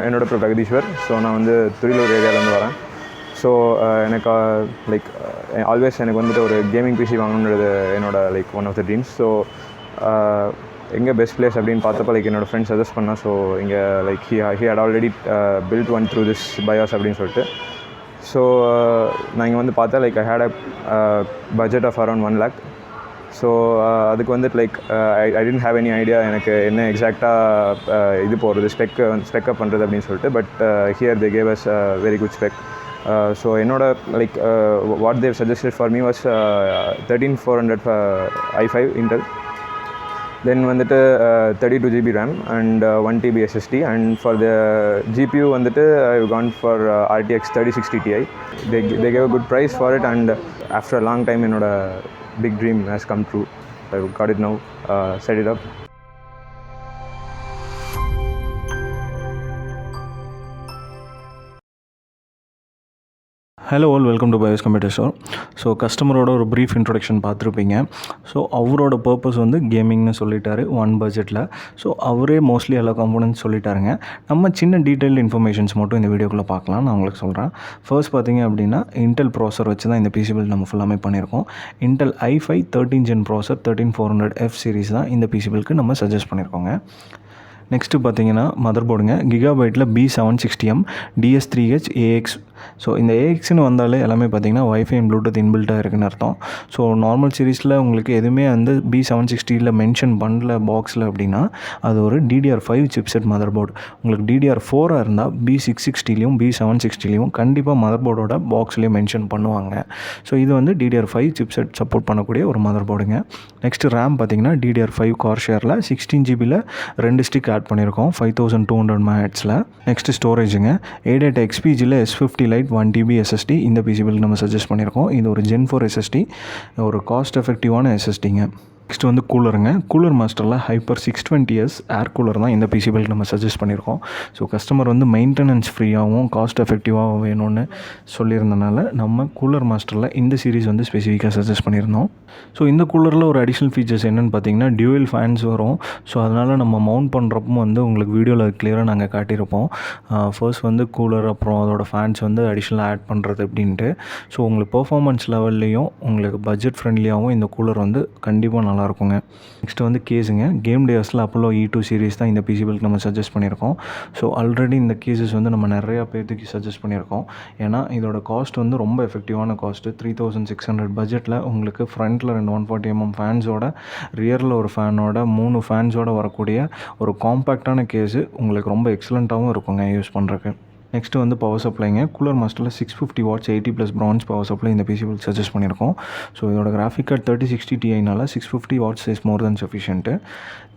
என்னோட பேர் பிரகதீஸ்வர். ஸோ நான் வந்து துரிலூர் ஏரியாவிலேருந்து வரேன். ஸோ எனக்கு லைக் ஆல்வேஸ் எனக்கு வந்துட்டு ஒரு கேமிங் பிசி வாங்கணுன்றது என்னோட like one of the dreams. So எங்கே பெஸ்ட் பிளேஸ் அப்படின்னு பார்த்தப்போ லைக் என்னோடய ஃப்ரெண்ட்ஸ் சஜஸ்ட் பண்ணால். ஸோ இங்கே like he had already built one through this BYOS அப்படின்னு சொல்லிட்டு. ஸோ நான் இங்கே வந்து பார்த்தா like I had a budget of around 1 lakh. So அதுக்கு வந்துட்டு like I didn't have any idea எனக்கு என்ன எக்ஸாக்டாக இது போடுறது ஸ்பெக்கப் பண்ணுறது அப்படின்னு சொல்லிட்டு. But here they gave as very good spec. So என்னோட like what they suggested for me was 13400 i5 Intel. Then வந்துட்டு 32 GB RAM and 1 TB SSD. And for the GPU வந்துட்டு I've gone for RTX 3060 Ti. They gave a good price for it, and after a long time என்னோட big dream has come true. I got it now, set it up. Hello all, welcome to BYOS computer store. So கஸ்டமரோட ஒரு brief introduction பார்த்துருப்பீங்க. So அவரோட purpose வந்து கேமிங்னு சொல்லிட்டாரு one பட்ஜெட்டில். So அவரே மோஸ்ட்லி எல்லா காம்போனன்ட்ஸ் சொல்லிட்டாருங்க. நம்ம சின்ன டீட்டெயில் இன்ஃபர்மேஷன்ஸ் மட்டும் இந்த வீடியோக்குள்ளே பார்க்கலாம். நான் உங்களுக்கு சொல்கிறேன். ஃபர்ஸ்ட் பார்த்தீங்க அப்படின்னா இன்டெல் ப்ராசர் வச்சு தான் இந்த பிசி பில்ட் நம்ம ஃபுல்லாமே பண்ணியிருக்கோம். இன்டெல் i5 13 ஜென் ப்ராசர் 13400F சீரிஸ் தான் இந்த பிசி பில்டுக்கு நம்ம சஜஸ்ட் பண்ணியிருக்கோங்க. நெக்ஸ்ட்டு பார்த்தீங்கன்னா மதர் போர்டுங்க. கிகாபைட்டில் B760M DS3H AX. ஸோ இந்த AXன்னு வந்தாலே எல்லாமே பார்த்தீங்கன்னா வைஃபை அண்ட் ப்ளூடூத் இன்பில்ட்டாக இருக்குன்னு அர்த்தம். ஸோ நார்மல் சீரீஸில் உங்களுக்கு எதுவுமே வந்து B760 மென்ஷன் பண்ணல பாக்ஸில் அப்படின்னா அது ஒரு DDR5 சிப்செட் மதர் போர்டு. உங்களுக்கு DDR4 இருந்தால் B660லையும் B760லையும் கண்டிப்பாக மதர் போர்டோட பாக்ஸ்லேயும் மென்ஷன் பண்ணுவாங்க. ஸோ இது வந்து DDR5 சிப்செட் சப்போர்ட் பண்ணக்கூடிய ஒரு மதர் போர்டுங்க. நெக்ஸ்ட்டு ரேம் பார்த்தீங்கன்னா DDR5 கார்ஷேரில் 16 GB 2 ஸ்டிக் ஆட் பண்ணியிருக்கோம் 5200 MHz. நெக்ஸ்ட்டு ஸ்டோரேஜுங்க. A-Data XPGயில் S50 Lite 1 TB SSD இந்த பிசி பில்டு நம்ம சஜஸ்ட் பண்ணியிருக்கோம். இது ஒரு Gen 4 SSD, ஒரு காஸ்ட் எஃபெக்டிவான SSDங்க. நெக்ஸ்ட் வந்து கூலருங்க. கூலர் மாஸ்டரில் ஹைப்பர் 620S ஏர் கூலர் தான் இந்த பிசி பில்டு நம்ம சஜஸ்ட் பண்ணியிருக்கோம். ஸோ கஸ்டமர் வந்து மெயின்டெனன்ஸ் ஃப்ரீயாகவும் காஸ்ட் எஃபெக்டிவாகவும் வேணும்னு சொல்லியிருந்தனால நம்ம கூலர் மாஸ்டரில் இந்த சீரிஸ் வந்து ஸ்பெசிஃபிக்காக சஜஸ்ட் பண்ணியிருந்தோம். ஸோ இந்த கூலரில் ஒரு அடிஷ்னல் ஃபீச்சர்ஸ் என்னென்னு பார்த்தீங்கன்னா டியூவல் ஃபேன்ஸ் வரும். ஸோ அதனால் நம்ம மவுண்ட் பண்ணுறப்போ வந்து உங்களுக்கு வீடியோவில் கிளியராக நாங்கள் காட்டியிருப்போம். ஃபர்ஸ்ட் வந்து கூலர் அப்புறம் அதோட ஃபேன்ஸ் வந்து அடிஷ்னலாக ஆட் பண்ணுறது அப்படின்ட்டு. ஸோ உங்களுக்கு பெர்ஃபார்மன்ஸ் லெவல்லையும் உங்களுக்கு பட்ஜெட் ஃப்ரெண்ட்லியாகவும் இந்த கூலர் வந்து கண்டிப்பாக நல்லாயிருக்குங்க. நெக்ஸ்ட் வந்து கேஸுங்க. கேம் டேஸில் Apollo E2 சீரிஸ் தான் இந்த பிசி பில்டு நம்ம சஜஸ்ட் பண்ணியிருக்கோம். ஸோ ஆல்ரெடி இந்த கேஸஸ் வந்து நம்ம நிறையா பேர்த்துக்கு சஜஸ்ட் பண்ணியிருக்கோம். ஏன்னா இதோட காஸ்ட் வந்து ரொம்ப எஃபெக்டிவான காஸ்ட்டு. 3600 பட்ஜெட்டில் உங்களுக்கு ஃப்ரண்ட்டில் 2 140mm ஃபேன்ஸோட, ரியரில் ஒரு ஃபேனோட, 3 ஃபேன்ஸோட வரக்கூடிய ஒரு காம்பேக்டான கேஸு உங்களுக்கு ரொம்ப எக்ஸலண்ட்டாகவும் இருக்குங்க யூஸ் பண்ணுறதுக்கு. நெக்ஸ்ட்டு வந்து பவர் சப்ளைங்க. கூலர் மாஸ்டரில் 650 watts 80+ bronze பவர் சப்ளை இந்த பிசி பில்டு சஜஸ்ட் பண்ணியிருக்கோம். ஸோ இதோட கிராஃபிக் கார்டு 3060 Tiனால 650 watts is more than sufficient.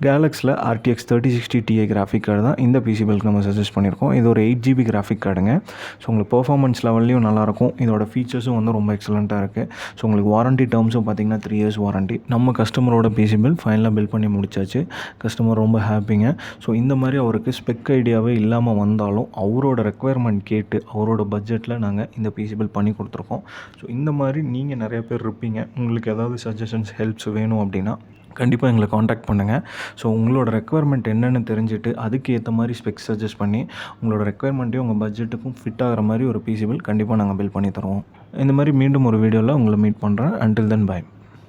கேலக்ஸில் RTX 3060 Ti கிராஃபிக் கார்டு தான் இந்த பிசி பில்டுக்கு நம்ம சஜஸ்ட் பண்ணியிருக்கோம். இது ஒரு 8 GB கிராஃபிக் கார்டுங்க. ஸோ உங்களுக்கு பெர்ஃபார்மன்ஸ் லெவல்லையும் நல்லாயிருக்கும். இதோட ஃபீச்சர்ஸும் வந்து ரொம்ப எக்ஸலண்ட்டாக இருக்குது. ஸோ உங்களுக்கு வாரண்ட்டி டேர்ம்ஸும் பார்த்திங்கன்னா 3 years வாரண்ட்டி. நம்ம கஸ்டமரோட பிசி பில்ட் ஃபைனலாக பில் பண்ணி முடிச்சாச்சு. கஸ்டமர் ரொம்ப ஹாப்பிங்க. ஸோ இந்த மாதிரி அவருக்கு ஸ்பெக் ஐடியாவே இல்லாமல் வந்தாலும் அவரோட ரெக்குயர்மெண்ட் கேட்டு அவரோட பட்ஜெட்டில் நாங்கள் இந்த பிசி பில்ட் பண்ணி கொடுத்துருக்கோம். ஸோ இந்த மாதிரி நீங்கள் நிறைய பேர் இருப்பீங்க. உங்களுக்கு ஏதாவது சஜஷன்ஸ் ஹெல்ப்ஸ் வேணும் அப்படின்னா கண்டிப்பாக எங்களை காண்டாக்ட் பண்ணுங்கள். ஸோ உங்களோட ரெக்குயர்மெண்ட் என்னென்னு தெரிஞ்சுட்டு அதுக்கு ஏற்ற மாதிரி ஸ்பெக்ஸ் சஜஸ்ட் பண்ணி உங்களோட ரெக்குயர்மெண்ட்டையும் உங்கள் பட்ஜெட்டுக்கும் ஃபிட் ஆகிற மாதிரி ஒரு பிசி பில்ட் கண்டிப்பாக நாங்கள் பில் பண்ணி தருவோம். இந்த மாதிரி மீண்டும் ஒரு வீடியோவில் உங்களை மீட் பண்ணுறேன். Until then by.